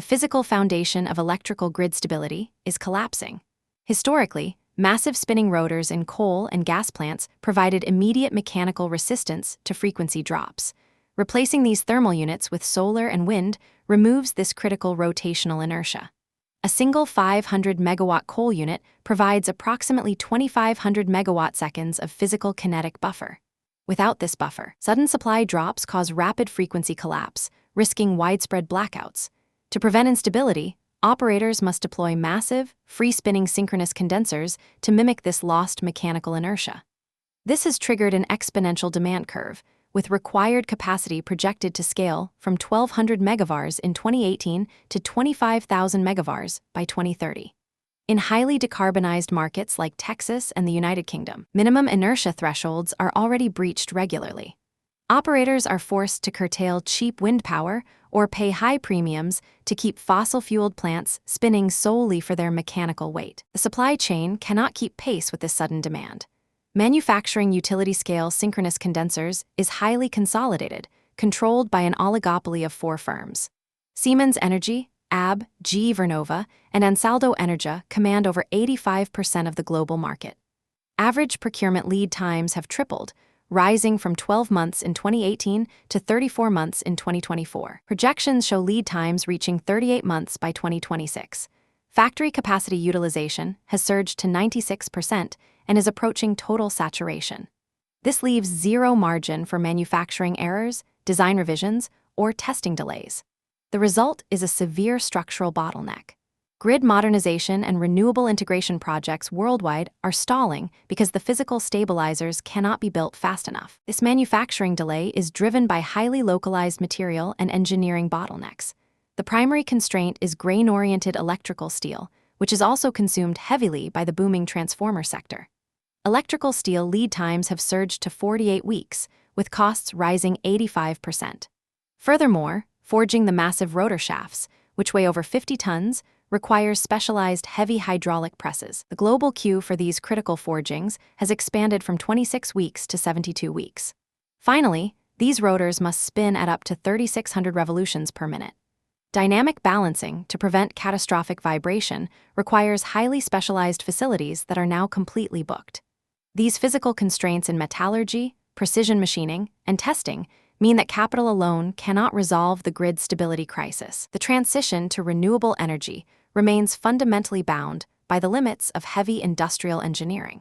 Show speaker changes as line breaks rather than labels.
The physical foundation of electrical grid stability is collapsing. Historically, massive spinning rotors in coal and gas plants provided immediate mechanical resistance to frequency drops. Replacing these thermal units with solar and wind removes this critical rotational inertia. A single 500 megawatt coal unit provides approximately 2,500 megawatt seconds of physical kinetic buffer. Without this buffer, sudden supply drops cause rapid frequency collapse, risking widespread blackouts. To prevent instability, operators must deploy massive, free-spinning synchronous condensers to mimic this lost mechanical inertia. This has triggered an exponential demand curve, with required capacity projected to scale from 1,200 megavars in 2018 to 25,000 megavars by 2030. In highly decarbonized markets like Texas and the United Kingdom, minimum inertia thresholds are already breached regularly. Operators are forced to curtail cheap wind power or pay high premiums to keep fossil-fueled plants spinning solely for their mechanical weight. The supply chain cannot keep pace with this sudden demand. Manufacturing utility-scale synchronous condensers is highly consolidated, controlled by an oligopoly of 4 firms. Siemens Energy, AB, GE Vernova, and Ansaldo Energia command over 85% of the global market. Average procurement lead times have tripled, rising from 12 months in 2018 to 34 months in 2024. Projections show lead times reaching 38 months by 2026. Factory capacity utilization has surged to 96% and is approaching total saturation. This leaves zero margin for manufacturing errors, design revisions, or testing delays. The result is a severe structural bottleneck. Grid modernization and renewable integration projects worldwide are stalling because the physical stabilizers cannot be built fast enough. This manufacturing delay is driven by highly localized material and engineering bottlenecks. The primary constraint is grain-oriented electrical steel, which is also consumed heavily by the booming transformer sector. Electrical steel lead times have surged to 48 weeks, with costs rising 85%. Furthermore, forging the massive rotor shafts, which weigh over 50 tons, requires specialized heavy hydraulic presses. The global queue for these critical forgings has expanded from 26 weeks to 72 weeks. Finally, these rotors must spin at up to 3,600 revolutions per minute. Dynamic balancing to prevent catastrophic vibration requires highly specialized facilities that are now completely booked. These physical constraints in metallurgy, precision machining, and testing mean that capital alone cannot resolve the grid stability crisis. The transition to renewable energy remains fundamentally bound by the limits of heavy industrial engineering.